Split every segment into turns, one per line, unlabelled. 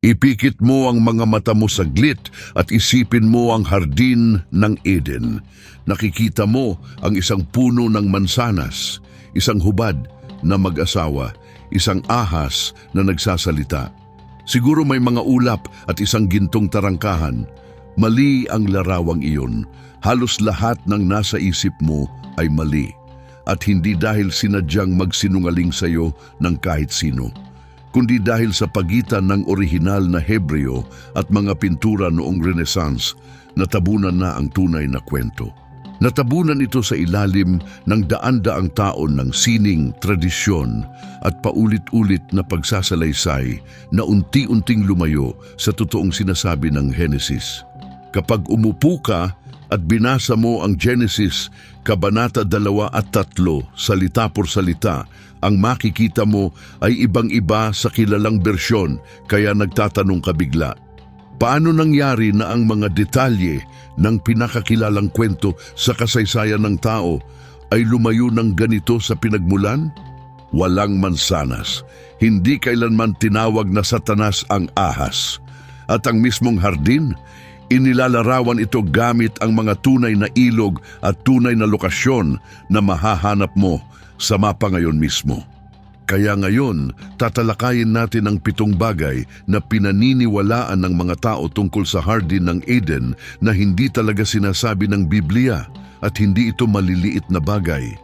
Ipikit mo ang mga mata mo saglit at isipin mo ang hardin ng Eden. Nakikita mo ang isang puno ng mansanas, isang hubad na mag-asawa, isang ahas na nagsasalita. Siguro may mga ulap at isang gintong tarangkahan. Mali ang larawang iyon. Halos lahat ng nasa isip mo ay mali. At hindi dahil sinadyang magsinungaling sa iyo ng kahit sino, kundi dahil sa pagitan ng orihinal na Hebreo at mga pintura noong Renaissance, natabunan na ang tunay na kwento. Natabunan ito sa ilalim ng daan-daang taon ng sining, tradisyon at paulit-ulit na pagsasalaysay na unti-unting lumayo sa totoong sinasabi ng Genesis. Kapag umupo ka at binasa mo ang Genesis, Kabanata 2 at 3, salita por salita, ang makikita mo ay ibang-iba sa kilalang bersyon, kaya nagtatanong ka bigla. Paano nangyari na ang mga detalye ng pinakakilalang kwento sa kasaysayan ng tao ay lumayo ng ganito sa pinagmulan? Walang mansanas. Hindi kailanman tinawag na Satanas ang ahas. At ang mismong hardin, inilalarawan ito gamit ang mga tunay na ilog at tunay na lokasyon na mahahanap mo sa mapa ngayon mismo. Kaya ngayon, tatalakayin natin ang 7 bagay na pinaniniwalaan ng mga tao tungkol sa hardin ng Eden na hindi talaga sinasabi ng Biblia at hindi ito maliliit na bagay.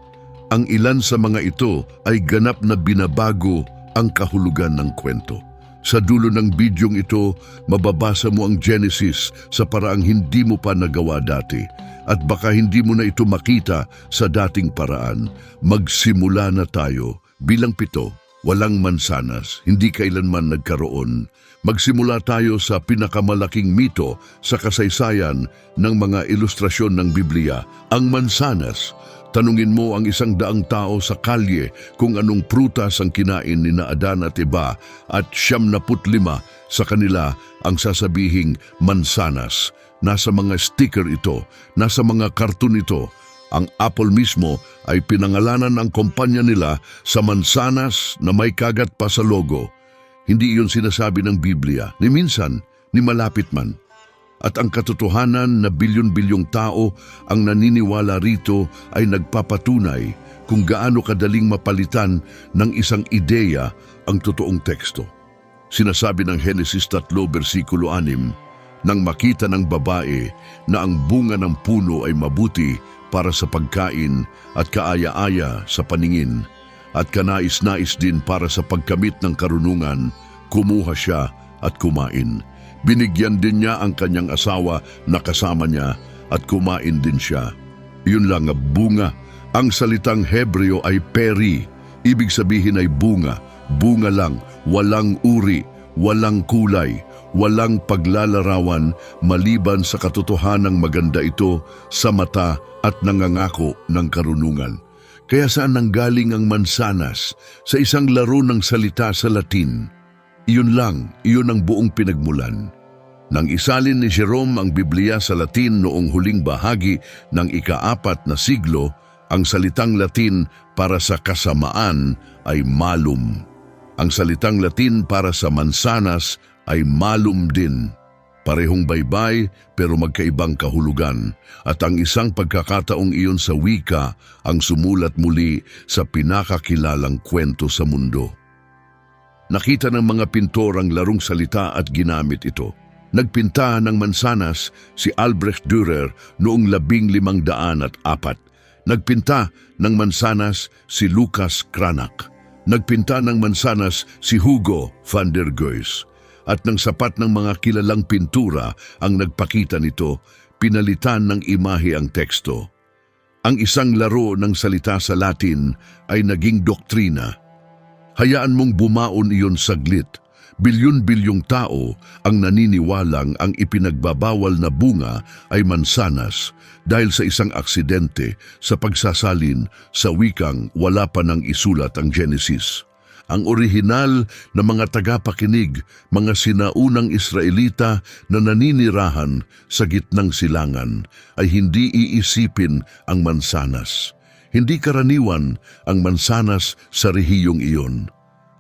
Ang ilan sa mga ito ay ganap na binabago ang kahulugan ng kwento. Sa dulo ng bidyong ito, mababasa mo ang Genesis sa paraang hindi mo pa nagawa dati at baka hindi mo na ito makita sa dating paraan. Magsimula na tayo. Bilang 7, walang mansanas, hindi kailanman nagkaroon. Magsimula tayo sa pinakamalaking mito sa kasaysayan ng mga ilustrasyon ng Biblia, ang mansanas. Tanungin mo ang 100 tao sa kalye kung anong prutas ang kinain ni Adan at Eva at 75 sa kanila ang sasabihing mansanas. Nasa mga sticker ito, nasa mga karton ito. Ang Apple mismo ay pinangalanan ang kumpanya nila sa mansanas na may kagat pa sa logo. Hindi iyon sinasabi ng Biblia, ni minsan, ni malapit man. At ang katotohanan na bilyon-bilyong tao ang naniniwala rito ay nagpapatunay kung gaano kadaling mapalitan ng isang ideya ang totoong teksto. Sinasabi ng Genesis 3, versikulo 6, nang makita ng babae na ang bunga ng puno ay mabuti para sa pagkain at kaaya-aya sa paningin, at kanais-nais din para sa pagkamit ng karunungan, kumuha siya at kumain. Binigyan din niya ang kanyang asawa na kasama niya at kumain din siya. Yun lang, bunga. Ang salitang Hebreo ay peri. Ibig sabihin ay bunga. Bunga lang, walang uri, walang kulay, walang paglalarawan maliban sa katotohanang maganda ito sa mata at nangangako ng karunungan. Kaya saan nanggaling ang mansanas? Sa isang laro ng salita sa Latin. Iyon lang, iyon ang buong pinagmulan. Nang isalin ni Jerome ang Biblia sa Latin noong huling bahagi ng ika-4 na siglo, ang salitang Latin para sa kasamaan ay malum. Ang salitang Latin para sa mansanas ay malum din. Parehong baybay pero magkaibang kahulugan, at ang isang pagkakataong iyon sa wika ang sumulat muli sa pinakakilalang kwento sa mundo. Nakita ng mga pintor ang larong salita at ginamit ito. Nagpinta ng mansanas si Albrecht Dürer noong 1504. Nagpinta ng mansanas si Lucas Cranach. Nagpinta ng mansanas si Hugo van der Goes. At ng sapat ng mga kilalang pintura ang nagpakita nito, pinalitan ng imahe ang teksto. Ang isang laro ng salita sa Latin ay naging doktrina. Hayaan mong bumaon iyon saglit. Bilyon-bilyong tao ang naniniwalang ang ipinagbabawal na bunga ay mansanas dahil sa isang aksidente sa pagsasalin sa wikang wala pa nang isulat ang Genesis. Ang orihinal na mga tagapakinig, mga sinaunang Israelita na naninirahan sa gitnang silangan ay hindi iisipin ang mansanas. Hindi karaniwan ang mansanas sa rehiyong iyon.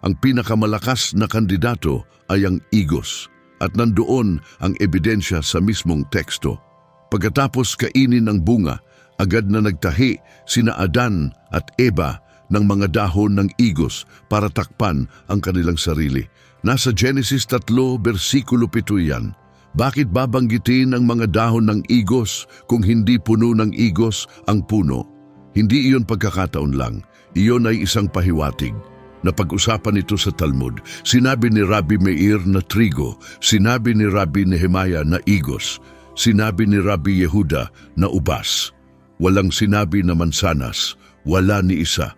Ang pinakamalakas na kandidato ay ang igos at nandoon ang ebidensya sa mismong teksto. Pagkatapos kainin ang bunga, agad na nagtahi sina Adan at Eva ng mga dahon ng igos para takpan ang kanilang sarili. Nasa Genesis 3, versikulo 7 yan. Bakit babanggitin ang mga dahon ng igos kung hindi puno ng igos ang puno? Hindi iyon pagkakataon lang. Iyon ay isang pahiwatig. Napag-usapan ito sa Talmud. Sinabi ni Rabbi Meir na trigo, sinabi ni Rabbi Nehemiah na igos, sinabi ni Rabbi Yehuda na ubas. Walang sinabi na mansanas, wala ni isa.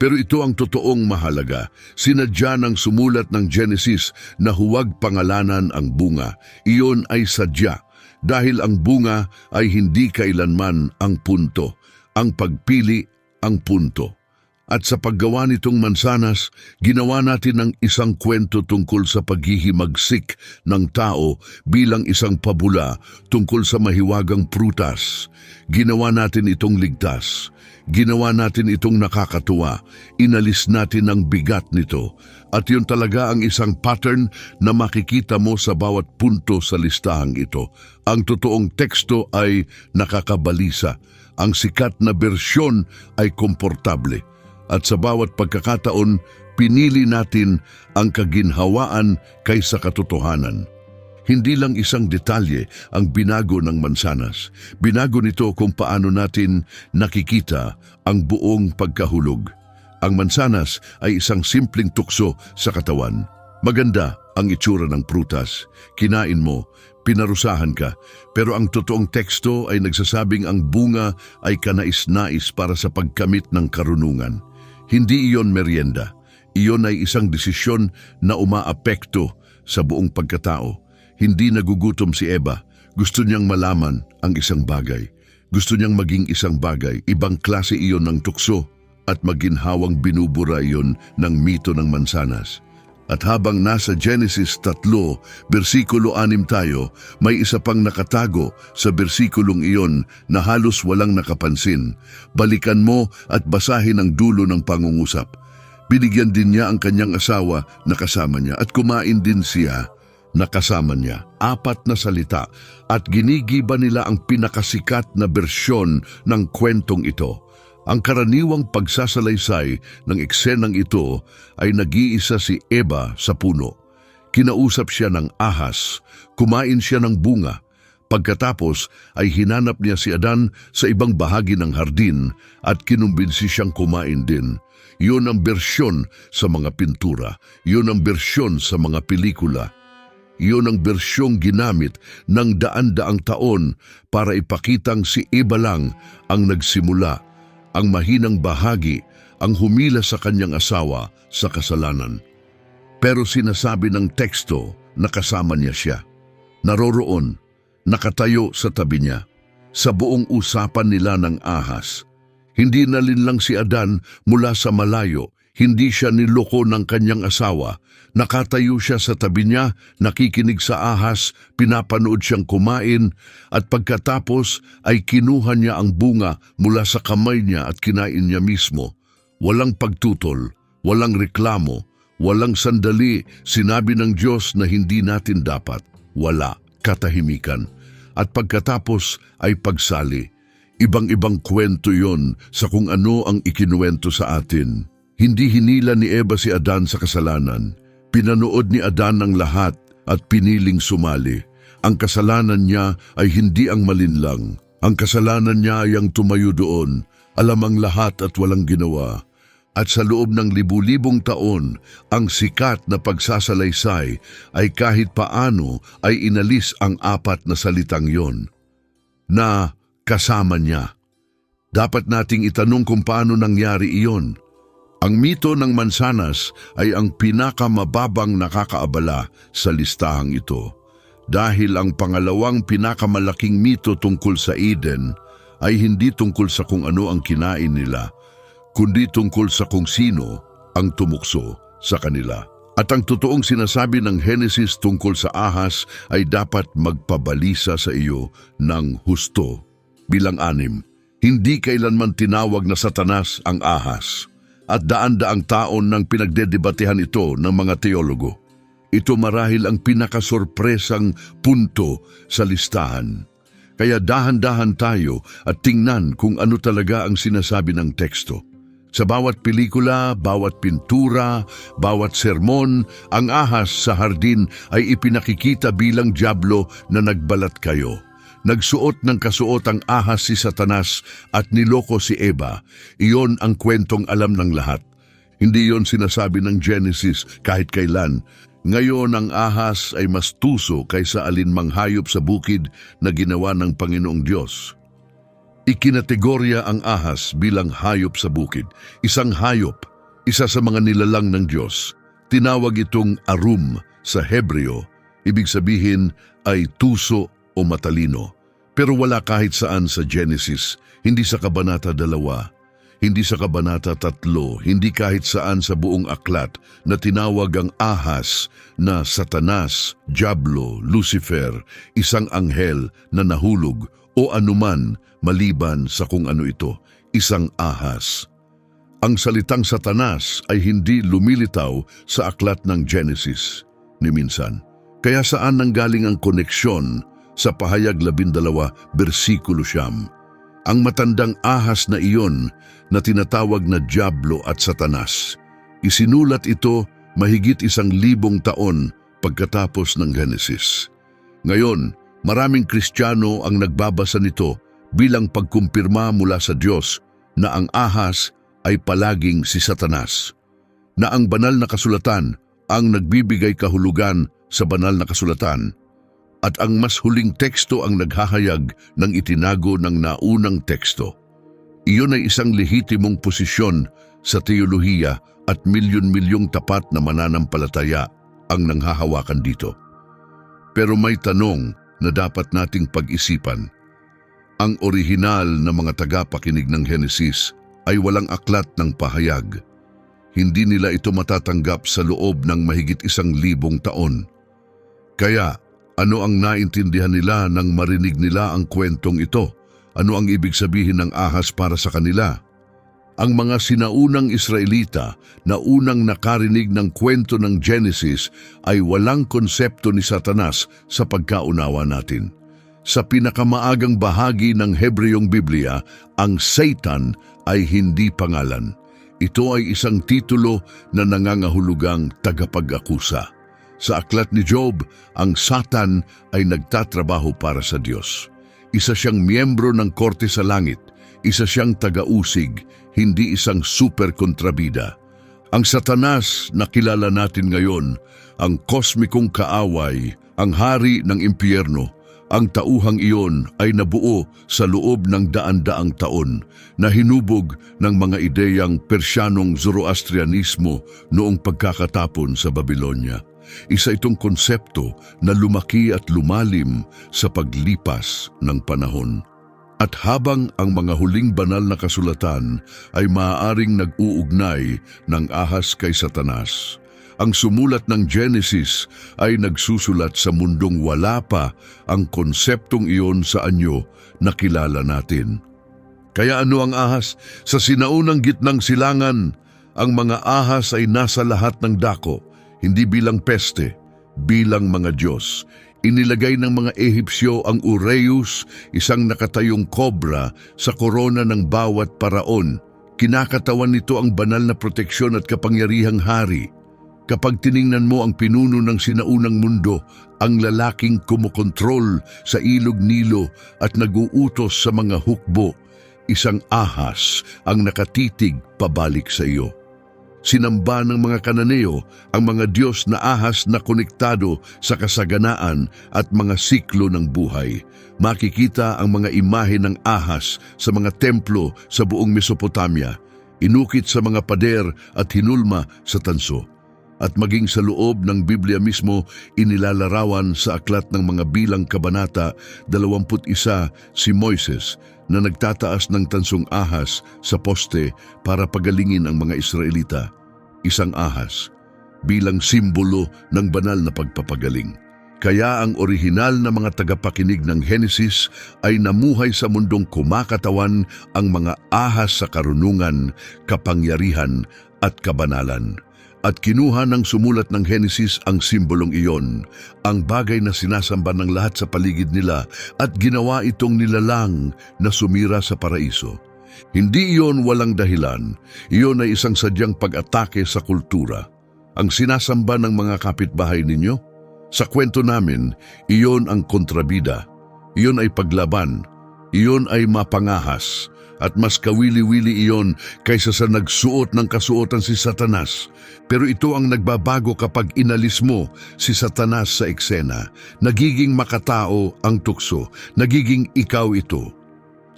Pero ito ang totoong mahalaga. Sinadya ng sumulat ng Genesis na huwag pangalanan ang bunga. Iyon ay sadya dahil ang bunga ay hindi kailanman ang punto. Ang pagpili ang punto. At sa paggawa nitong mansanas, ginawa natin ang isang kwento tungkol sa paghihimagsik ng tao bilang isang pabula tungkol sa mahiwagang prutas. Ginawa natin itong ligtas. Ginawa natin itong nakakatuwa. Inalis natin ang bigat nito. At yun talaga ang isang pattern na makikita mo sa bawat punto sa listahang ito. Ang totoong teksto ay nakakabalisa. Ang sikat na bersyon ay komportable. At sa bawat pagkakataon, pinili natin ang kaginhawaan kaysa katotohanan. Hindi lang isang detalye ang binago ng mansanas. Binago nito kung paano natin nakikita ang buong pagkahulog. Ang mansanas ay isang simpleng tukso sa katawan. Maganda ang itsura ng prutas. Kinain mo, pinarusahan ka. Pero ang totoong teksto ay nagsasabing ang bunga ay kanais-nais para sa pagkamit ng karunungan. Hindi iyon merienda. Iyon ay isang desisyon na umaapekto sa buong pagkatao. Hindi nagugutom si Eva. Gusto niyang malaman ang isang bagay. Gusto niyang maging isang bagay. Ibang klase iyon ng tukso at maginhawang binubura iyon ng mito ng mansanas. At habang nasa Genesis 3, versikulo 6 tayo, may isa pang nakatago sa bersikulong iyon na halos walang nakapansin. Balikan mo at basahin ang dulo ng pangungusap. Binigyan din niya ang kanyang asawa na kasama niya at kumain din siya na kasama niya. 4 na salita at ginigiba nila ang pinakasikat na bersyon ng kwentong ito. Ang karaniwang pagsasalaysay ng eksenang ito ay nag-iisa si Eva sa puno. Kinausap siya ng ahas, kumain siya ng bunga. Pagkatapos ay hinanap niya si Adan sa ibang bahagi ng hardin at kinumbinsi siyang kumain din. Yun ang bersyon sa mga pintura, yun ang bersyon sa mga pelikula. Iyon ang bersyong ginamit ng daan-daang taon para ipakitang si Eva lang ang nagsimula, ang mahinang bahagi, ang humila sa kanyang asawa sa kasalanan. Pero sinasabi ng teksto na kasama niya siya. Naroroon, nakatayo sa tabi niya, sa buong usapan nila ng ahas. Hindi nalinlang si Adan mula sa malayo, hindi siya niloko ng kanyang asawa. Nakatayo siya sa tabi niya, nakikinig sa ahas, pinapanood siyang kumain, at pagkatapos ay kinuha niya ang bunga mula sa kamay niya at kinain niya mismo. Walang pagtutol, walang reklamo, walang sandali, sinabi ng Diyos na hindi natin dapat. Wala, katahimikan. At pagkatapos ay pagsali. Ibang-ibang kwento yon sa kung ano ang ikinuwento sa atin. Hindi hinila ni Eva si Adan sa kasalanan. Pinanood ni Adan ang lahat at piniling sumali. Ang kasalanan niya ay hindi ang malinlang. Ang kasalanan niya ay ang tumayo doon, alam ang lahat at walang ginawa. At sa loob ng libu-libong taon, ang sikat na pagsasalaysay ay kahit paano ay inalis ang 4 na salitang yon. Na kasama niya. Dapat nating itanong kung paano nangyari iyon. Ang mito ng mansanas ay ang pinakamababang nakakaabala sa listahang ito. Dahil ang pangalawang pinakamalaking mito tungkol sa Eden ay hindi tungkol sa kung ano ang kinain nila, kundi tungkol sa kung sino ang tumukso sa kanila. At ang totoong sinasabi ng Genesis tungkol sa ahas ay dapat magpabalisa sa iyo ng husto. Bilang 6, hindi kailanman tinawag na Satanas ang ahas. at daan-daang taon nang pinagdedebatehan ito ng mga teologo. Ito marahil ang pinakasorpresang punto sa listahan. Kaya dahan-dahan tayo at tingnan kung ano talaga ang sinasabi ng teksto. Sa bawat pelikula, bawat pintura, bawat sermon, ang ahas sa hardin ay ipinakikita bilang dyablo na nagbalat kayo. Nagsuot ng kasuot ang ahas si Satanas at niloko si Eva. Iyon ang kwentong alam ng lahat. Hindi yon sinasabi ng Genesis kahit kailan. Ngayon ang ahas ay mas tuso kaysa alinmang hayop sa bukid na ginawa ng Panginoong Diyos. Ikinategorya ang ahas bilang hayop sa bukid. Isang hayop, isa sa mga nilalang ng Diyos. Tinawag itong arum sa Hebreo. Ibig sabihin ay tuso o matalino. Pero wala kahit saan sa Genesis, hindi sa Kabanata 2, hindi sa Kabanata 3, hindi kahit saan sa buong aklat na tinawag ang ahas na Satanas, Diablo, Lucifer, isang anghel na nahulog o anuman maliban sa kung ano ito, isang ahas. Ang salitang Satanas ay hindi lumilitaw sa aklat ng Genesis ni minsan. Kaya saan nanggaling ang koneksyon sa Pahayag 12, versikulo 9? Ang matandang ahas na iyon na tinatawag na Diablo at Satanas. Isinulat ito mahigit 1,000 taon pagkatapos ng Genesis. Ngayon, maraming Kristiyano ang nagbabasa nito bilang pagkumpirma mula sa Diyos na ang ahas ay palaging si Satanas, na ang banal na kasulatan ang nagbibigay kahulugan sa banal na kasulatan, at ang mas huling teksto ang naghahayag ng itinago ng naunang teksto. Iyon ay isang lehitimong posisyon sa teolohiya at milyon-milyong tapat na mananampalataya ang nanghahawakan dito. Pero may tanong na dapat nating pag-isipan. Ang orihinal na mga tagapakinig ng Genesis ay walang aklat ng pahayag. Hindi nila ito matatanggap sa loob ng mahigit 1,000 taon. Kaya, ano ang naintindihan nila nang marinig nila ang kwentong ito? Ano ang ibig sabihin ng ahas para sa kanila? Ang mga sinaunang Israelita na unang nakarinig ng kwento ng Genesis ay walang konsepto ni Satanas sa pagkaunawa natin. Sa pinakamaagang bahagi ng Hebreyong Biblia, ang Satan ay hindi pangalan. Ito ay isang titulo na nangangahulugang tagapag-akusa. Sa aklat ni Job, ang Satan ay nagtatrabaho para sa Diyos. Isa siyang miyembro ng korte sa langit, isa siyang taga-usig, hindi isang super kontrabida. Ang Satanas na kilala natin ngayon, ang kosmikong kaaway, ang hari ng impyerno, ang tauhang iyon ay nabuo sa loob ng daan-daang taon na hinubog ng mga ideyang Persyanong Zoroastrianismo noong pagkakatapon sa Babylonia. Isa itong konsepto na lumaki at lumalim sa paglipas ng panahon. At habang ang mga huling banal na kasulatan ay maaaring nag-uugnay ng ahas kay Satanas, ang sumulat ng Genesis ay nagsusulat sa mundong wala pa ang konseptong iyon sa anyo na kilala natin. Kaya ano ang ahas? Sa sinaunang gitnang silangan, ang mga ahas ay nasa lahat ng dako, hindi bilang peste, bilang mga Diyos. Inilagay ng mga Ehipsyo ang ureus, isang nakatayong kobra, sa korona ng bawat paraon. Kinakatawan nito ang banal na proteksyon at kapangyarihang hari. Kapag tiningnan mo ang pinuno ng sinaunang mundo, ang lalaking kumokontrol sa ilog Nilo at naguutos sa mga hukbo, isang ahas ang nakatitig pabalik sa iyo. Sinamba ng mga Kananeo ang mga Diyos na ahas na konektado sa kasaganaan at mga siklo ng buhay. Makikita ang mga imahe ng ahas sa mga templo sa buong Mesopotamia, inukit sa mga pader at hinulma sa tanso. At maging sa loob ng Biblia mismo, inilalarawan sa aklat ng mga bilang kabanata 21 si Moises na nagtataas ng tansong ahas sa poste para pagalingin ang mga Israelita. Isang ahas bilang simbolo ng banal na pagpapagaling. Kaya ang orihinal na mga tagapakinig ng Genesis ay namuhay sa mundong kumakatawan ang mga ahas sa karunungan, kapangyarihan at kabanalan. At kinuha ng sumulat ng Genesis ang simbolong iyon, ang bagay na sinasamba ng lahat sa paligid nila, at ginawa itong nilalang na sumira sa paraiso. Hindi iyon walang dahilan, iyon ay isang sadyang pag-atake sa kultura. Ang sinasamba ng mga kapitbahay ninyo? Sa kwento namin, iyon ang kontrabida, iyon ay paglaban, iyon ay mapangahas, at mas kawili-wili iyon kaysa sa nagsuot ng kasuotan si Satanas. Pero ito ang nagbabago kapag inalis mo si Satanas sa eksena. Nagiging makatao ang tukso, nagiging ikaw ito.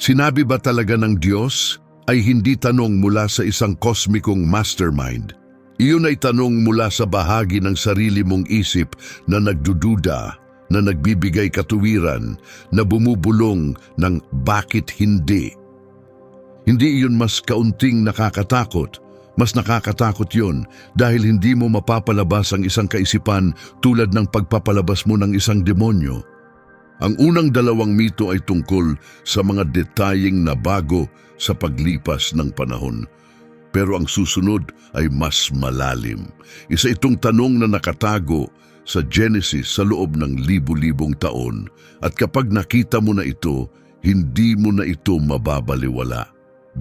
Sinabi ba talaga ng Diyos ay hindi tanong mula sa isang kosmikong mastermind. Iyon ay tanong mula sa bahagi ng sarili mong isip na nagdududa, na nagbibigay katuwiran, na bumubulong ng bakit hindi. Hindi iyon mas kaunting nakakatakot. Mas nakakatakot yun dahil hindi mo mapapalabas ang isang kaisipan tulad ng pagpapalabas mo ng isang demonyo. Ang unang dalawang mito ay tungkol sa mga detayeng nabago sa paglipas ng panahon. Pero ang susunod ay mas malalim. Isa itong tanong na nakatago sa Genesis sa loob ng libu-libong taon. At kapag nakita mo na ito, hindi mo na ito mababaliwala.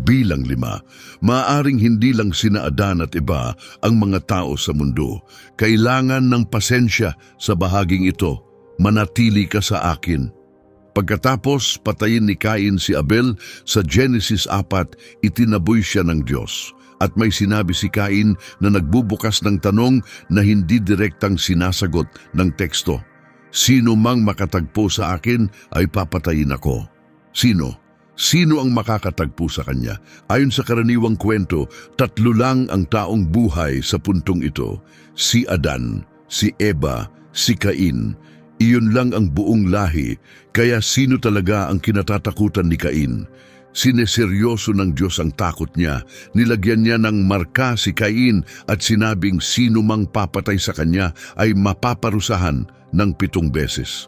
Bilang 5, maaaring hindi lang sina Adan at Eva ang mga tao sa mundo. Kailangan ng pasensya sa bahaging ito. Manatili ka sa akin. Pagkatapos patayin ni Cain si Abel sa Genesis 4, itinaboy siya ng Diyos. At may sinabi si Cain na nagbubukas ng tanong na hindi direktang sinasagot ng teksto. Sino mang makatagpo sa akin ay papatayin ako. Sino? Sino ang makakatagpo sa kanya? Ayon sa karaniwang kwento, 3 lang ang taong buhay sa puntong ito. Si Adan, si Eva, si Cain. Iyon lang ang buong lahi, kaya sino talaga ang kinatatakutan ni Cain? Sineseryoso ng Diyos ang takot niya, nilagyan niya ng marka si Cain at sinabing sino mang papatay sa kanya ay mapaparusahan ng 7 beses.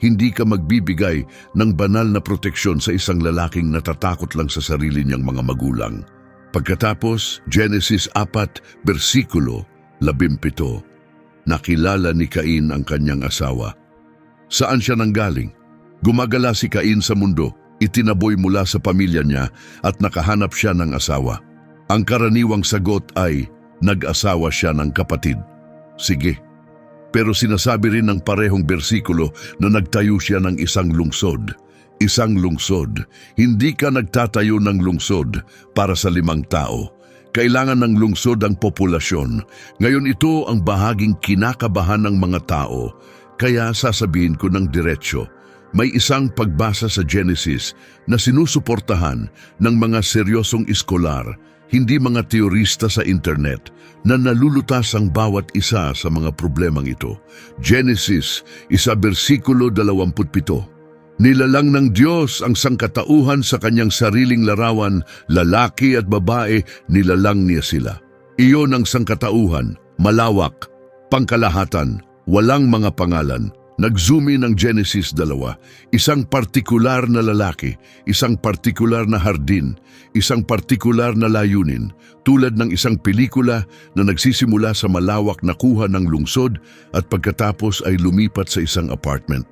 Hindi ka magbibigay ng banal na proteksyon sa isang lalaking natatakot lang sa sarili niyang mga magulang. Pagkatapos, Genesis 4, versikulo 17, nakilala ni Cain ang kanyang asawa. Saan siya nanggaling? Gumagala si Cain sa mundo. Itinaboy mula sa pamilya niya at nakahanap siya ng asawa. Ang karaniwang sagot ay, nag-asawa siya ng kapatid. Sige. Pero sinasabi rin ng parehong bersikulo na nagtayo siya ng isang lungsod. Isang lungsod. Hindi ka nagtatayo ng lungsod para sa 5 tao. Kailangan ng lungsod ang populasyon. Ngayon ito ang bahaging kinakabahan ng mga tao. Kaya sasabihin ko ng diretsyo. May isang pagbasa sa Genesis na sinusuportahan ng mga seryosong iskolar, hindi mga teorista sa internet, na nalulutas ang bawat isa sa mga problemang ito. Genesis, 1 versikulo 27. Nilalang ng Diyos ang sangkatauhan sa kanyang sariling larawan, lalaki at babae, nilalang niya sila. Iyon ang sangkatauhan, malawak, pangkalahatan, walang mga pangalan. Nag-zoom in ang Genesis 2, isang partikular na lalaki, isang partikular na hardin, isang partikular na layunin, tulad ng isang pelikula na nagsisimula sa malawak na kuha ng lungsod at pagkatapos ay lumipat sa isang apartment.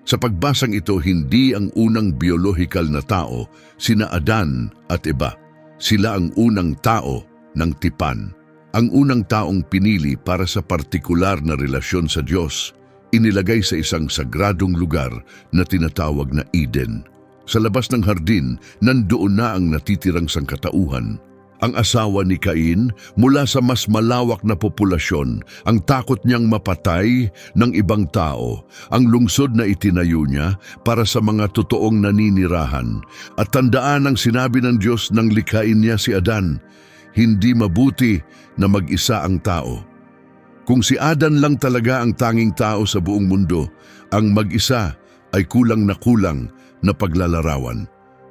Sa pagbasang ito, hindi ang unang biolohikal na tao, sina Adan at Eva. Sila ang unang tao ng tipan. Ang unang taong pinili para sa partikular na relasyon sa Diyos, inilagay sa isang sagradong lugar na tinatawag na Eden. Sa labas ng hardin, nandoon na ang natitirang sangkatauhan. Ang asawa ni Cain, mula sa mas malawak na populasyon, ang takot niyang mapatay ng ibang tao, ang lungsod na itinayo niya para sa mga totoong naninirahan. At tandaan ang sinabi ng Diyos nang likhain niya si Adan, hindi mabuti na mag-isa ang tao. Kung si Adan lang talaga ang tanging tao sa buong mundo, ang mag-isa ay kulang na paglalarawan.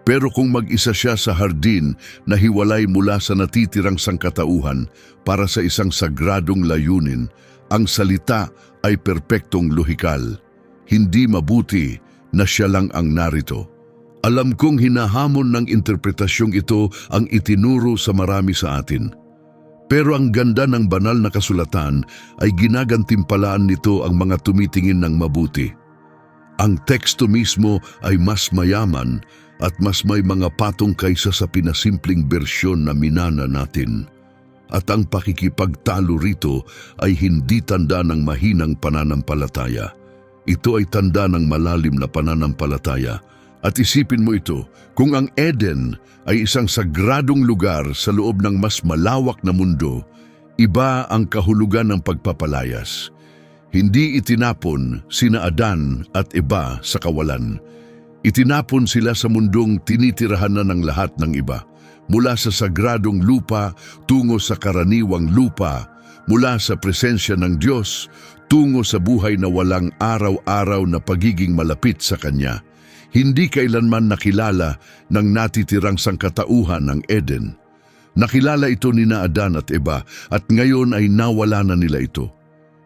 Pero kung mag-isa siya sa hardin na hiwalay mula sa natitirang sangkatauhan para sa isang sagradong layunin, ang salita ay perpektong lohikal. hindi mabuti na siya lang ang narito. Alam kong hinahamon ng interpretasyong ito ang itinuro sa marami sa atin. Pero ang ganda ng banal na kasulatan ay ginagantimpalaan nito ang mga tumitingin ng mabuti. Ang teksto mismo ay mas mayaman at mas may mga patong kaysa sa pinasimpleng bersyon na minana natin. At ang pakikipagtalo rito ay hindi tanda ng mahinang pananampalataya. Ito ay tanda ng malalim na pananampalataya. At isipin mo ito, kung ang Eden ay isang sagradong lugar sa loob ng mas malawak na mundo, iba ang kahulugan ng pagpapalayas. Hindi itinapon sina Adan at Eva sa kawalan. Itinapon sila sa mundong tinitirahan na ng lahat ng iba. Mula sa sagradong lupa tungo sa karaniwang lupa, mula sa presensya ng Diyos tungo sa buhay na walang araw-araw na pagiging malapit sa Kanya. Hindi kailanman nakilala ng natitirang sangkatauhan ng Eden. Nakilala ito ni na Adan at Eva at ngayon ay nawala na nila ito.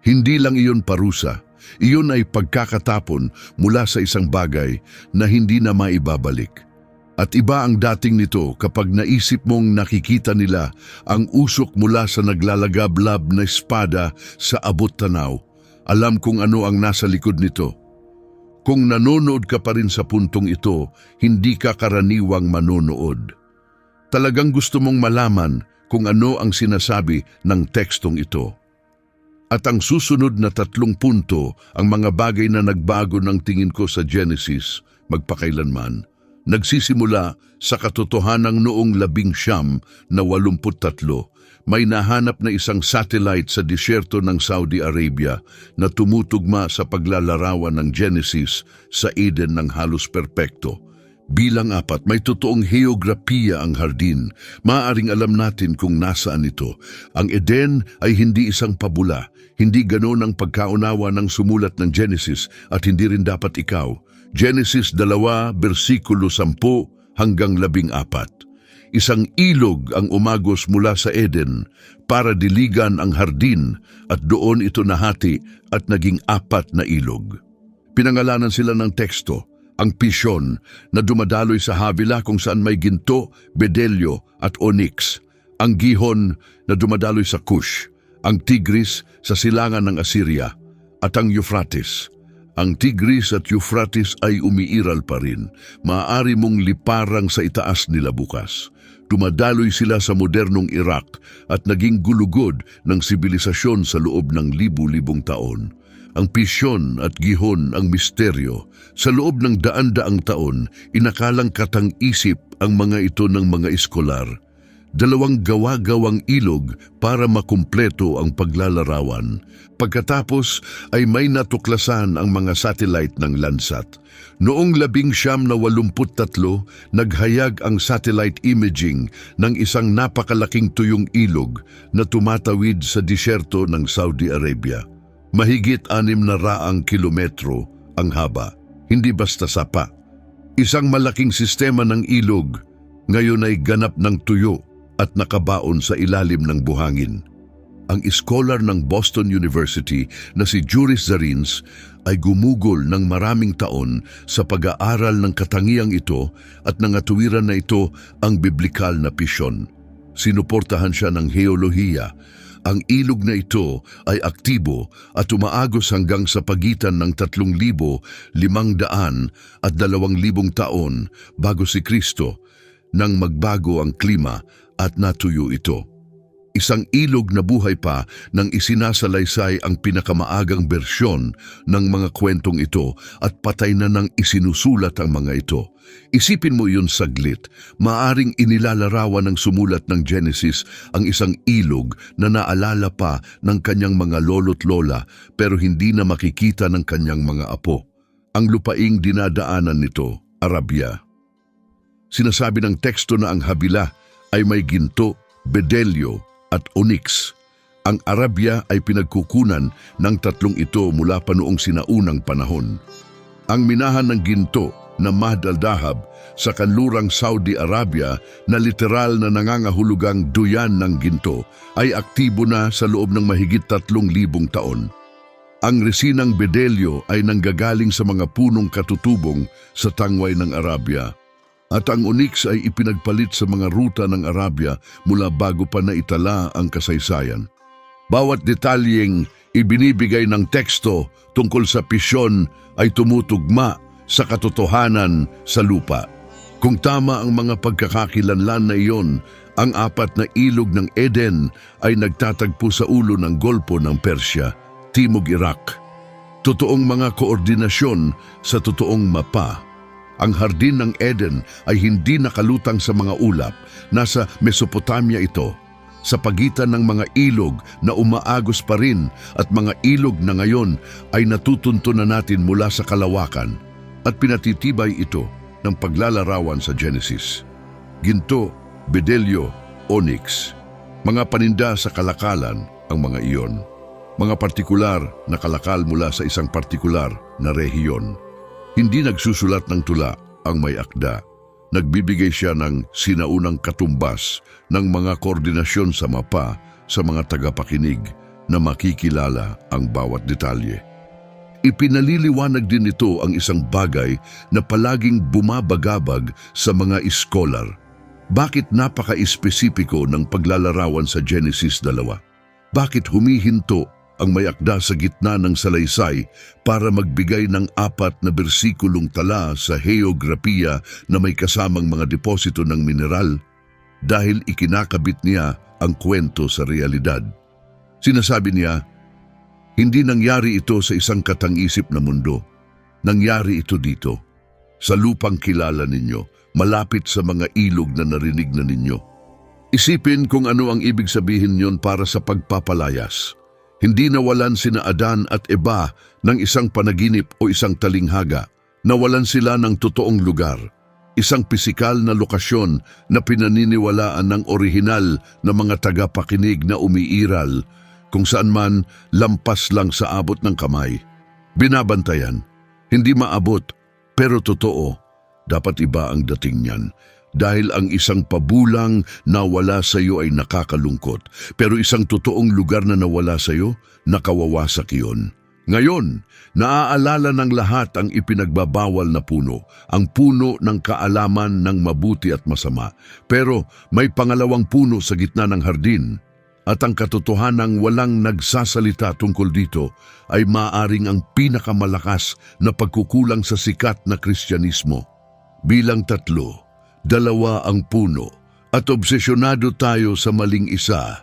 Hindi lang iyon parusa, iyon ay pagkakatapon mula sa isang bagay na hindi na maibabalik. At iba ang dating nito kapag naisip mong nakikita nila ang usok mula sa naglalagablab na espada sa abot tanaw. Alam kung ano ang nasa likod nito. Kung nanonood ka pa rin sa puntong ito, hindi ka karaniwang manonood. Talagang gusto mong malaman kung ano ang sinasabi ng tekstong ito. At ang susunod na 3 punto, ang mga bagay na nagbago ng tingin ko sa Genesis, magpakailanman, nagsisimula sa katotohanang noong 1983, may nahanap na isang satellite sa disyerto ng Saudi Arabia na tumutugma sa paglalarawan ng Genesis sa Eden ng halos perpekto. Bilang 4, may totoong heograpiya ang hardin. Maaaring alam natin kung nasaan ito. Ang Eden ay hindi isang pabula. Hindi ganon ang pagkaunawa ng sumulat ng Genesis at hindi rin dapat ikaw. Genesis 2, versikulo 10 hanggang 14. Isang ilog ang umagos mula sa Eden para diligan ang hardin at doon ito nahati at naging 4 na ilog. Pinangalanan sila ng teksto, ang Pishon na dumadaloy sa Havila kung saan may ginto, bedelyo at onyx, ang Gihon na dumadaloy sa Cush, ang Tigris sa silangan ng Assyria at ang Euphrates. Ang Tigris at Euphrates ay umiiral pa rin. Maaari mong liparang sa itaas nila bukas. Dumadaloy sila sa modernong Iraq at naging gulugod ng sibilisasyon sa loob ng libu-libong taon. Ang Pishon at Gihon ang misteryo. Sa loob ng daan-daang taon, inakalang katang-isip ang mga ito ng mga eskolar. 2 gawa-gawang ilog para makumpleto ang paglalarawan. Pagkatapos ay may natuklasan ang mga satellite ng Landsat. Noong 1983, naghayag ang satellite imaging ng isang napakalaking tuyong ilog na tumatawid sa disyerto ng Saudi Arabia. Mahigit 600 kilometro ang haba, hindi basta sapa. Isang malaking sistema ng ilog, ngayon ay ganap ng tuyo at nakabaon sa ilalim ng buhangin. Ang iskolar ng Boston University na si Juris Zarins ay gumugol ng maraming taon sa pag-aaral ng katangiang ito at nangatuwiran na ito ang biblikal na Pishon. Sinuportahan siya ng heolohiya. Ang ilog na ito ay aktibo at umaagos hanggang sa pagitan ng 3,500 at 2,000 taon bago si Kristo nang magbago ang klima at natuyo ito. Isang ilog na buhay pa nang isinasalaysay ang pinakamaagang bersyon ng mga kwentong ito at patay na nang isinusulat ang mga ito. Isipin mo iyon saglit, maaring inilalarawan ng sumulat ng Genesis ang isang ilog na naalala pa ng kanyang mga lolo't lola pero hindi na makikita ng kanyang mga apo. Ang lupaing dinadaanan nito, Arabia. Sinasabi ng teksto na ang Havila ay may ginto, bedelyo at onyx. Ang Arabia ay pinagkukunan ng 3 ito mula pa noong sinaunang panahon. Ang minahan ng ginto na Mahd al-Dahab sa kanlurang Saudi Arabia na literal na nangangahulugang duyan ng ginto ay aktibo na sa loob ng mahigit 3,000 taon. Ang resinang bedelyo ay nanggagaling sa mga punong katutubong sa tangway ng Arabia. At ang onyx ay ipinagpalit sa mga ruta ng Arabia mula bago pa naitala ang kasaysayan. Bawat detalyeng ibinibigay ng teksto tungkol sa pisyon ay tumutugma sa katotohanan sa lupa. Kung tama ang mga pagkakakilanlan na iyon, ang 4 na ilog ng Eden ay nagtatagpo sa ulo ng Golpo ng Persya, Timog Iraq. Totoong mga koordinasyon sa totoong mapa. Ang hardin ng Eden ay hindi nakalutang sa mga ulap. Nasa Mesopotamia ito, sa pagitan ng mga ilog na umaagos pa rin at mga ilog na ngayon ay natutunto na natin mula sa kalawakan at pinatitibay ito ng paglalarawan sa Genesis. Ginto, bedelyo, onyx, mga paninda sa kalakalan ang mga iyon. Mga partikular na kalakal mula sa isang partikular na rehiyon. Hindi nagsusulat ng tula ang may akda. Nagbibigay siya ng sinaunang katumbas ng mga koordinasyon sa mapa sa mga tagapakinig na makikilala ang bawat detalye. Ipinaliliwanag din ito ang isang bagay na palaging bumabagabag sa mga iskolar. Bakit napaka-espesipiko ng paglalarawan sa Genesis 2? Bakit humihinto ang may akda sa gitna ng salaysay para magbigay ng 4 na bersikulong tala sa heograpiya na may kasamang mga deposito ng mineral? Dahil ikinakabit niya ang kwento sa realidad. Sinasabi niya, hindi nangyari ito sa isang katang-isip na mundo. Nangyari ito dito, sa lupang kilala ninyo, malapit sa mga ilog na narinig na ninyo. Isipin kung ano ang ibig sabihin niyon para sa pagpapalayas. Hindi nawalan sina Adan at Eva ng isang panaginip o isang talinghaga. Nawalan sila ng totoong lugar, isang pisikal na lokasyon na pinaniniwalaan ng orihinal na mga tagapakinig na umiiral, kung saan man lampas lang sa abot ng kamay. Binabantayan, hindi maabot, pero totoo. Dapat iba ang dating niyan. Dahil ang isang pabulang na wala sa iyo ay nakakalungkot, pero isang totoong lugar na nawala sa iyo, nakawawasak iyon. Ngayon, naaalala ng lahat ang ipinagbabawal na puno, ang puno ng kaalaman ng mabuti at masama. Pero may pangalawang puno sa gitna ng hardin, at ang katotohanang walang nagsasalita tungkol dito ay maaring ang pinakamalakas na pagkukulang sa sikat na Kristyanismo. Bilang 3, 2 ang puno, at obsesyonado tayo sa maling isa.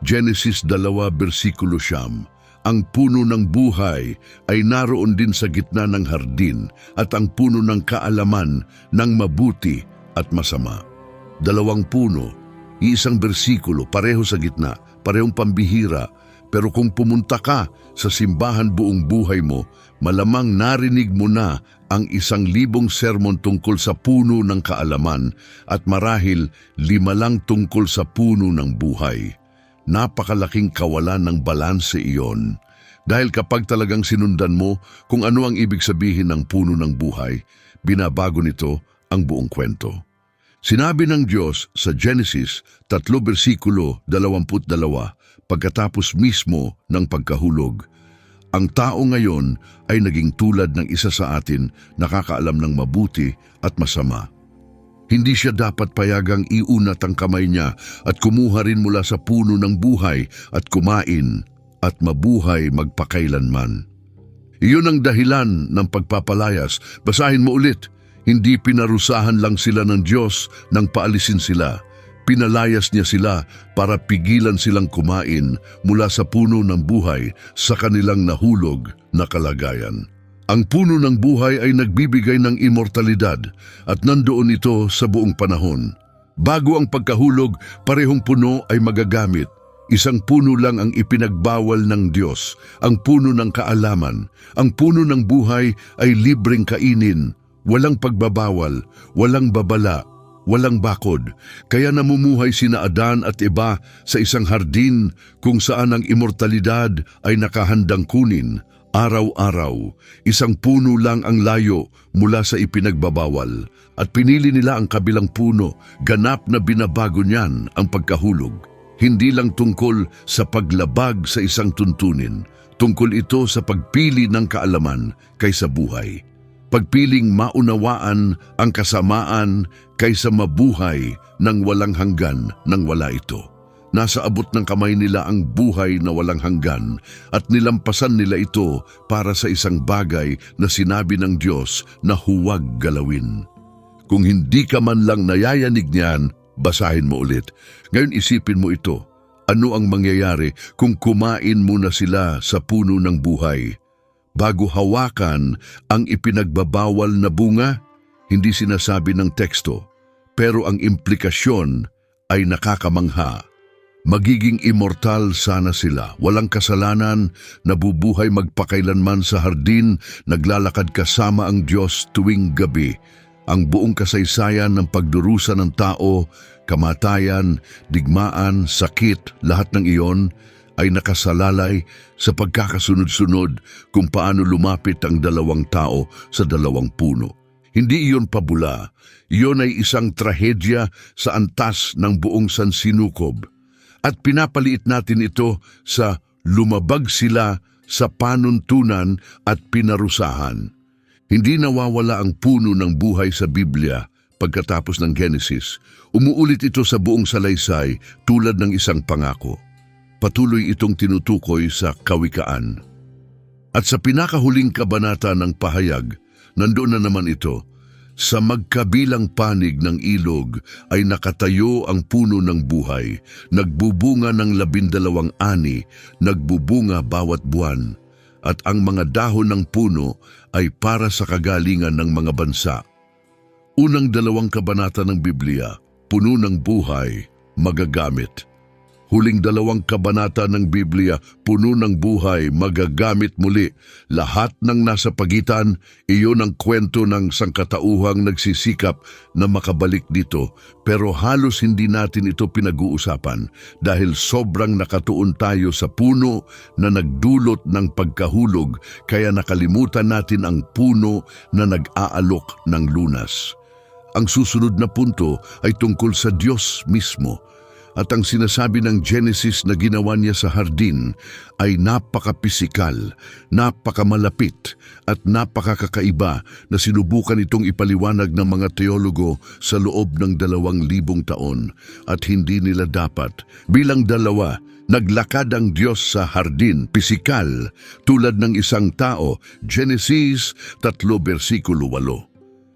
Genesis 2 versikulo 9. Ang puno ng buhay ay naroon din sa gitna ng hardin at ang puno ng kaalaman ng mabuti at masama. 2 puno, isang bersikulo, pareho sa gitna, parehong pambihira, pero kung pumunta ka sa simbahan buong buhay mo, malamang narinig mo na ang 1,000 sermon tungkol sa puno ng kaalaman at marahil 5 lang tungkol sa puno ng buhay. Napakalaking kawalan ng balanse iyon. Dahil kapag talagang sinundan mo kung ano ang ibig sabihin ng puno ng buhay, binabago nito ang buong kwento. Sinabi ng Diyos sa Genesis 3 versikulo 22, pagkatapos mismo ng pagkahulog, ang tao ngayon ay naging tulad ng isa sa atin, nakakaalam ng mabuti at masama. Hindi siya dapat payagang iunat ang kamay niya at kumuha rin mula sa puno ng buhay at kumain at mabuhay magpakailanman. Iyon ang dahilan ng pagpapalayas. Basahin mo ulit. Hindi pinarusahan lang sila ng Diyos nang paalisin sila. Pinalayas niya sila para pigilan silang kumain mula sa puno ng buhay sa kanilang nahulog na kalagayan. Ang puno ng buhay ay nagbibigay ng immortalidad at nandoon ito sa buong panahon. Bago ang pagkahulog, parehong puno ay magagamit. Isang puno lang ang ipinagbawal ng Diyos, ang puno ng kaalaman. Ang puno ng buhay ay libreng kainin, walang pagbabawal, walang babala, walang bakod. Kaya namumuhay sina Adan at Eva sa isang hardin kung saan ang immortalidad ay nakahandang kunin. Araw-araw, isang puno lang ang layo mula sa ipinagbabawal at pinili nila ang kabilang puno. Ganap na binabago niyan ang pagkahulog. Hindi lang tungkol sa paglabag sa isang tuntunin, Tungkol ito sa pagpili ng kaalaman kaysa buhay. Pagpiling maunawaan ang kasamaan kaysa mabuhay ng walang hanggan nang wala ito. Nasa abot ng kamay nila ang buhay na walang hanggan at nilampasan nila ito para sa isang bagay na sinabi ng Diyos na huwag galawin. Kung hindi ka man lang nayayanig niyan, basahin mo ulit. Ngayon isipin mo ito. Ano ang mangyayari kung kumain muna sila sa puno ng buhay? Bago hawakan ang ipinagbabawal na bunga, hindi sinasabi ng teksto, pero ang implikasyon ay nakakamangha. Magiging immortal sana sila, walang kasalanan, nabubuhay magpakailanman sa hardin, naglalakad kasama ang Diyos tuwing gabi. Ang buong kasaysayan ng pagdurusa ng tao, kamatayan, digmaan, sakit, lahat ng iyon ay nakasalalay sa pagkakasunod-sunod kung paano lumapit ang dalawang tao sa dalawang puno. Hindi iyon pabula, iyon ay isang trahedya sa antas ng buong sansinukob. At pinapaliit natin ito sa lumabag sila sa panuntunan at pinarusahan. Hindi nawawala ang puno ng buhay sa Biblia pagkatapos ng Genesis. Umuulit ito sa buong salaysay tulad ng isang pangako. Patuloy itong tinutukoy sa Kawikaan. At sa pinakahuling kabanata ng pahayag, nandoon na naman ito, sa magkabilang panig ng ilog ay nakatayo ang puno ng buhay, nagbubunga ng 12 ani, nagbubunga bawat buwan, at ang mga dahon ng puno ay para sa kagalingan ng mga bansa. Unang 2 kabanata ng Biblia, puno ng buhay, magagamit. Huling 2 kabanata ng Biblia, puno ng buhay, magagamit muli. Lahat ng nasa pagitan, iyon ang kwento ng sangkatauhang nagsisikap na makabalik dito. Pero halos hindi natin ito pinag-uusapan dahil sobrang nakatuon tayo sa puno na nagdulot ng pagkahulog, kaya nakalimutan natin ang puno na nag-aalok ng lunas. Ang susunod na punto ay tungkol sa Diyos mismo. At ang sinasabi ng Genesis na ginawa niya sa hardin ay napaka-pisikal, napakamalapit at napakakakaiba na sinubukan itong ipaliwanag ng mga teologo sa loob ng 2,000 taon at hindi nila dapat. Bilang dalawa, naglakad ang Diyos sa hardin, pisikal, tulad ng isang tao, Genesis 3 versikulo 8.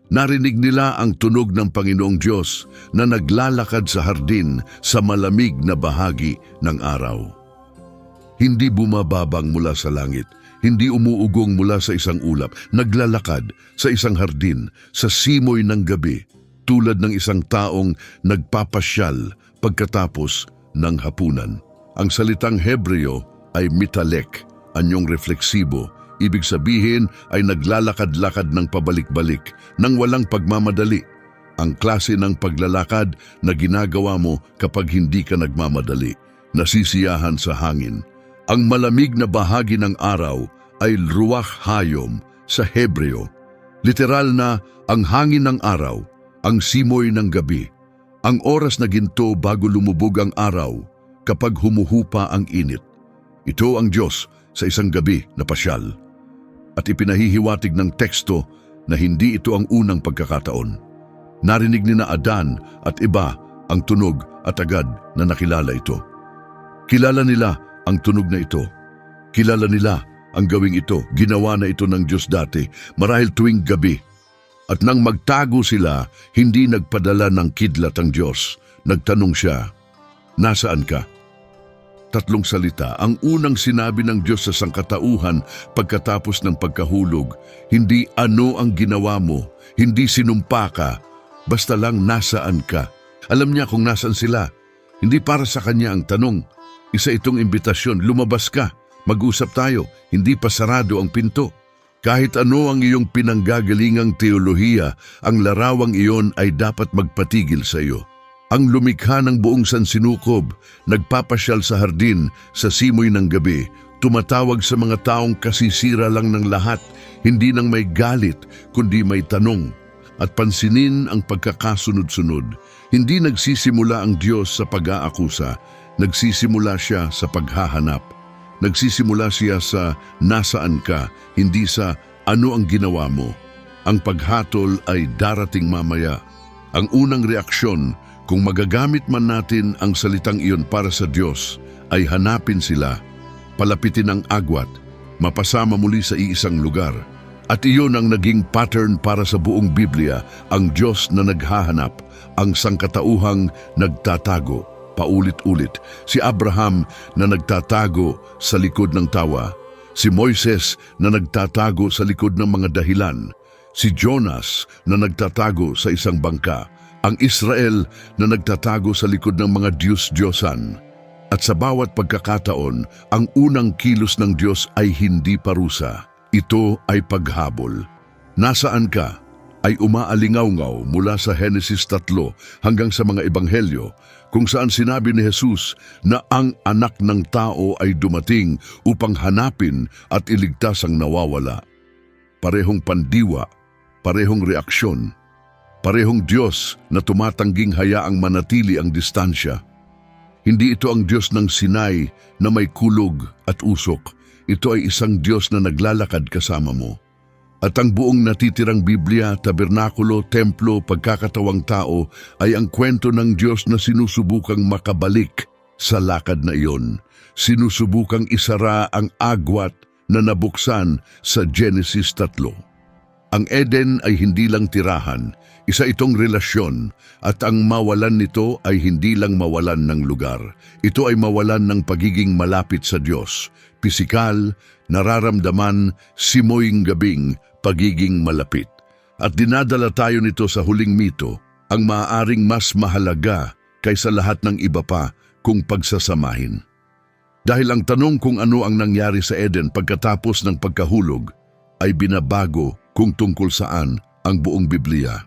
Narinig nila ang tunog ng Panginoong Diyos na naglalakad sa hardin sa malamig na bahagi ng araw. Hindi bumababang mula sa langit, hindi umuugong mula sa isang ulap, naglalakad sa isang hardin sa simoy ng gabi, tulad ng isang taong nagpapasyal pagkatapos ng hapunan. Ang salitang Hebreo ay mitalek, anyong refleksibo. Ibig sabihin ay naglalakad-lakad ng pabalik-balik nang walang pagmamadali. Ang klase ng paglalakad na ginagawa mo kapag hindi ka nagmamadali, nasisiyahan sa hangin. Ang malamig na bahagi ng araw ay ruach hayom sa Hebreo. Literal na ang hangin ng araw, ang simoy ng gabi, ang oras na ginto bago lumubog ang araw kapag humuhupa ang init. Ito ang Diyos sa isang gabi na pasyal. At ipinahihiwatig ng teksto na hindi ito ang unang pagkakataon. Narinig ni na Adan at iba ang tunog at agad na nakilala ito. Kilala nila ang tunog na ito. Kilala nila ang gawing ito. Ginawa na ito ng Diyos dati, marahil tuwing gabi. At nang magtago sila, hindi nagpadala ng kidlat ang Diyos. Nagtanong siya, "Nasaan ka?" 3 salita, ang unang sinabi ng Diyos sa sangkatauhan pagkatapos ng pagkahulog, hindi ano ang ginawa mo, hindi sinumpa ka, basta lang nasaan ka. Alam niya kung nasaan sila. Hindi para sa kanya ang tanong. Isa itong imbitasyon, lumabas ka, mag-usap tayo, hindi pa sarado ang pinto. Kahit ano ang iyong pinanggagalingang teolohiya, ang larawang iyon ay dapat magpatigil sa iyo. Ang lumikha ng buong sansinukob, nagpapasyal sa hardin sa simoy ng gabi, tumatawag sa mga taong kasisira lang ng lahat, hindi nang may galit, kundi may tanong. At pansinin ang pagkakasunod-sunod. Hindi nagsisimula ang Diyos sa pag-aakusa, nagsisimula siya sa paghahanap. Nagsisimula siya sa nasaan ka, hindi sa ano ang ginawa mo. Ang paghatol ay darating mamaya. Ang unang reaksyon, kung magagamit man natin ang salitang iyon para sa Diyos, ay hanapin sila, palapitin ang agwat, mapasama muli sa iisang lugar. At iyon ang naging pattern para sa buong Biblia, ang Diyos na naghahanap, ang sangkatauhang nagtatago, paulit-ulit. Si Abraham na nagtatago sa likod ng tawa, si Moises na nagtatago sa likod ng mga dahilan, si Jonas na nagtatago sa isang bangka, ang Israel na nagtatago sa likod ng mga Diyos-Diyosan. At sa bawat pagkakataon, ang unang kilos ng Diyos ay hindi parusa. Ito ay paghabol. Nasaan ka? Ay umaalingaw-ngaw mula sa Henesis 3 hanggang sa mga Ebanghelyo, kung saan sinabi ni Jesus na ang anak ng tao ay dumating upang hanapin at iligtas ang nawawala. Parehong pandiwa, parehong reaksyon, parehong Diyos na tumatangging hayaang manatili ang distansya. Hindi ito ang Diyos ng Sinai na may kulog at usok. Ito ay isang Diyos na naglalakad kasama mo. At ang buong natitirang Biblia, tabernakulo, templo, pagkakatawang tao ay ang kwento ng Diyos na sinusubukang makabalik sa lakad na iyon. Sinusubukang isara ang agwat na nabuksan sa Genesis 3. Ang Eden ay hindi lang tirahan, isa itong relasyon, at ang mawalan nito ay hindi lang mawalan ng lugar. Ito ay mawalan ng pagiging malapit sa Diyos. Pisikal, nararamdaman, simoying gabing, pagiging malapit. At dinadala tayo nito sa huling mito, ang maaaring mas mahalaga kaysa lahat ng iba pa kung pagsasamahin. Dahil ang tanong kung ano ang nangyari sa Eden pagkatapos ng pagkahulog ay binabago kung tungkol saan ang buong Biblia.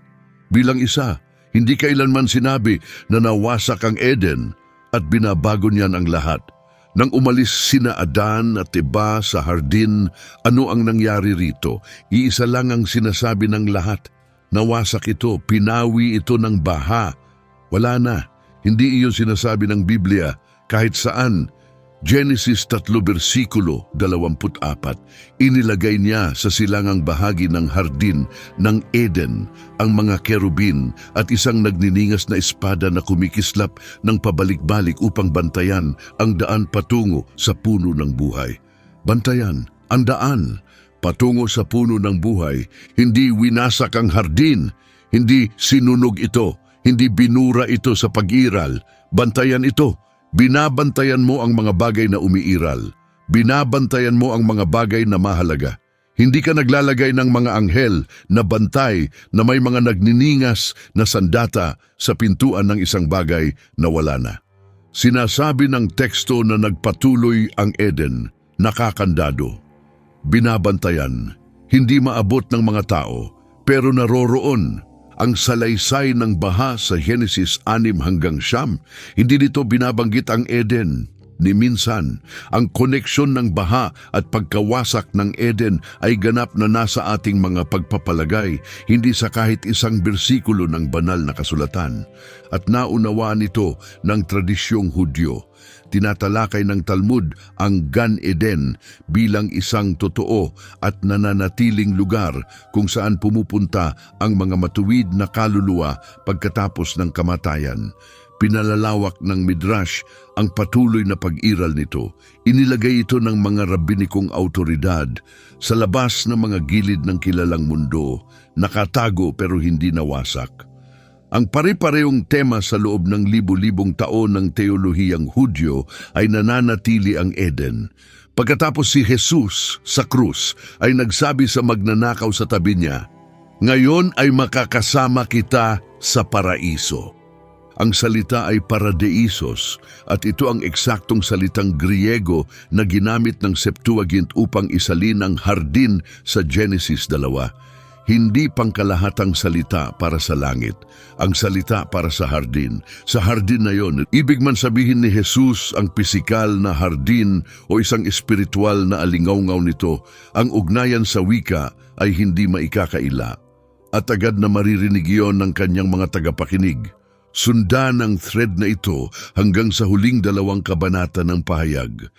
Bilang isa, hindi kailanman sinabi na nawasak ang Eden at binabago niyan ang lahat. Nang umalis sina Adan at Eva sa hardin, ano ang nangyari rito? Iisa lang ang sinasabi ng lahat. Nawasak ito, pinawi ito ng baha. Wala na. Hindi iyon sinasabi ng Biblia kahit saan. Genesis 3 versikulo 24, inilagay niya sa silangang bahagi ng hardin ng Eden ang mga kerubin at isang nagniningas na espada na kumikislap ng pabalik-balik upang bantayan ang daan patungo sa puno ng buhay. Bantayan ang daan patungo sa puno ng buhay, hindi winasak ang hardin, hindi sinunog ito, hindi binura ito sa pag-iral, bantayan ito. Binabantayan mo ang mga bagay na umiiral. Binabantayan mo ang mga bagay na mahalaga. Hindi ka naglalagay ng mga anghel na bantay na may mga nagniningas na sandata sa pintuan ng isang bagay na wala na. Sinasabi ng teksto na nagpatuloy ang Eden, nakakandado. Binabantayan, hindi maabot ng mga tao, pero naroroon. Ang salaysay ng baha sa Genesis 6 hanggang 9, hindi dito binabanggit ang Eden. Ni minsan, ang koneksyon ng baha at pagkawasak ng Eden ay ganap na nasa ating mga pagpapalagay, hindi sa kahit isang bersikulo ng banal na kasulatan. At naunawaan ito ng tradisyong Hudyo. Tinatalakay ng Talmud ang Gan Eden bilang isang totoo at nananatiling lugar kung saan pumupunta ang mga matuwid na kaluluwa pagkatapos ng kamatayan. Pinalalawak ng Midrash ang patuloy na pag-iral nito. Inilagay ito ng mga rabbinikong autoridad sa labas ng mga gilid ng kilalang mundo, nakatago pero hindi nawasak. Ang pare-parehong tema sa loob ng libu-libong taon ng teolohiyang Hudyo ay nananatili ang Eden. Pagkatapos si Jesus sa krus ay nagsabi sa magnanakaw sa tabi niya, "Ngayon ay makakasama kita sa paraiso." Ang salita ay paradeisos at ito ang eksaktong salitang Griego na ginamit ng Septuagint upang isalin ang hardin sa Genesis 2. Hindi pangkalahatang salita para sa langit, ang salita para sa hardin. Sa hardin na yon, ibig man sabihin ni Jesus ang pisikal na hardin o isang espiritual na alingaw-ngaw nito, ang ugnayan sa wika ay hindi maikakaila. At agad na maririnig yon ng kanyang mga tagapakinig. Sundan ang thread na ito hanggang sa huling 2 kabanata ng pahayag.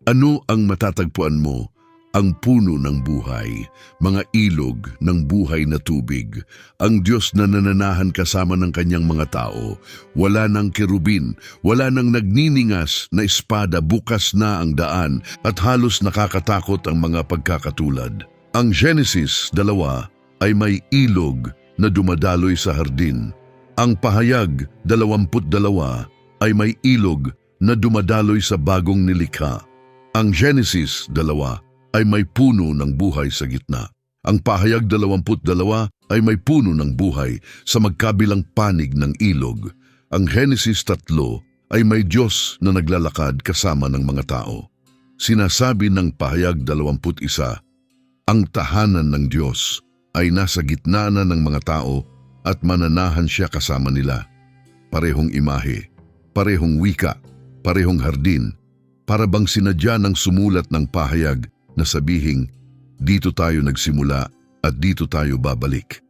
Ano ang matatagpuan mo? Ang puno ng buhay, mga ilog ng buhay na tubig, ang Diyos na nananahan kasama ng kanyang mga tao. Wala ng kerubin, wala ng nagniningas na espada, bukas na ang daan at halos nakakatakot ang mga pagkakatulad. Ang Genesis 2 ay may ilog na dumadaloy sa hardin. Ang Pahayag 22 ay may ilog na dumadaloy sa bagong nilikha. Ang Genesis 2 ay may puno ng buhay sa gitna. Ang Pahayag 22 ay may puno ng buhay sa magkabilang panig ng ilog. Ang Genesis 3 ay may Diyos na naglalakad kasama ng mga tao. Sinasabi ng Pahayag 21, ang tahanan ng Diyos ay nasa gitna na ng mga tao at mananahan siya kasama nila. Parehong imahe, parehong wika, parehong hardin, para bang sinadya ng sumulat ng pahayag na sabihing, dito tayo nagsimula at dito tayo babalik.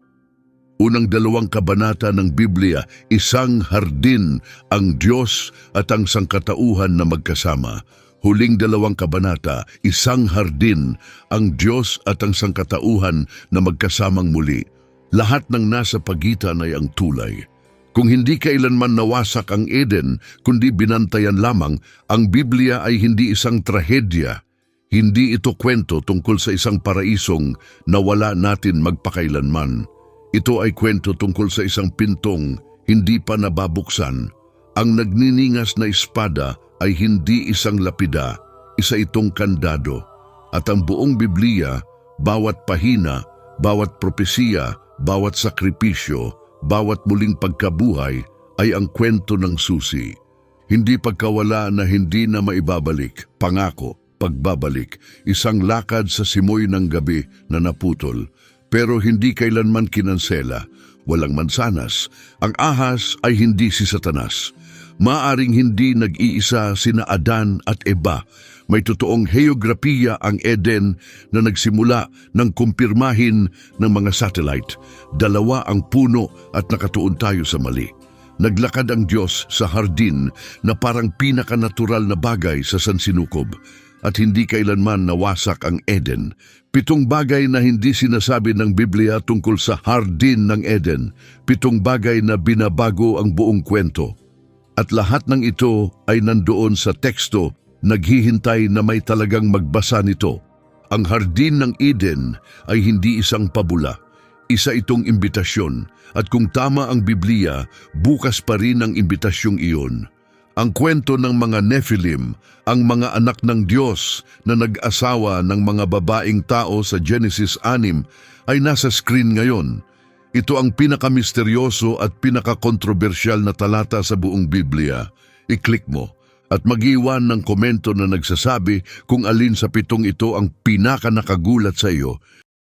Unang 2 kabanata ng Biblia, isang hardin ang Diyos at ang sangkatauhan na magkasama. Huling 2 kabanata, isang hardin ang Diyos at ang sangkatauhan na magkasamang muli. Lahat ng nasa pagitan ay ang tulay. Kung hindi kailanman nawasak ang Eden, kundi binantayan lamang, ang Biblia ay hindi isang trahedya. Hindi ito kwento tungkol sa isang paraisong na wala natin magpakailanman. Ito ay kwento tungkol sa isang pintong hindi pa nababuksan. Ang nagniningas na espada ay hindi isang lapida, isa itong kandado. At ang buong Biblia, bawat pahina, bawat propesiya, bawat sakripisyo, bawat muling pagkabuhay ay ang kwento ng susi. Hindi pagkawala na hindi na maibabalik, pangako, pagbabalik, isang lakad sa simoy ng gabi na naputol, pero hindi kailanman kinansela, walang mansanas. Ang ahas ay hindi si Satanas. Maaring hindi nag-iisa sina Adan at Eva. May totoong heograpiya ang Eden na nagsimula ng kumpirmahin ng mga satellite. 2 ang puno at nakatuon tayo sa mali. Naglakad ang Diyos sa hardin na parang pinakanatural na bagay sa sansinukob. At hindi kailanman nawasak ang Eden. 7 bagay na hindi sinasabi ng Biblia tungkol sa hardin ng Eden. 7 bagay na binabago ang buong kwento. At lahat ng ito ay nandoon sa teksto, naghihintay na may talagang magbasa nito. Ang hardin ng Eden ay hindi isang pabula. Isa itong imbitasyon. At kung tama ang Biblia, bukas pa rin ang imbitasyong iyon. Ang kwento ng mga Nephilim, ang mga anak ng Diyos na nag-asawa ng mga babaeng tao sa Genesis 6 ay nasa screen ngayon. Ito ang pinakamisteryoso at pinakakontrobersyal na talata sa buong Biblia. I-click mo at mag-iwan ng komento na nagsasabi kung alin sa 7 ito ang pinakanakagulat sa iyo.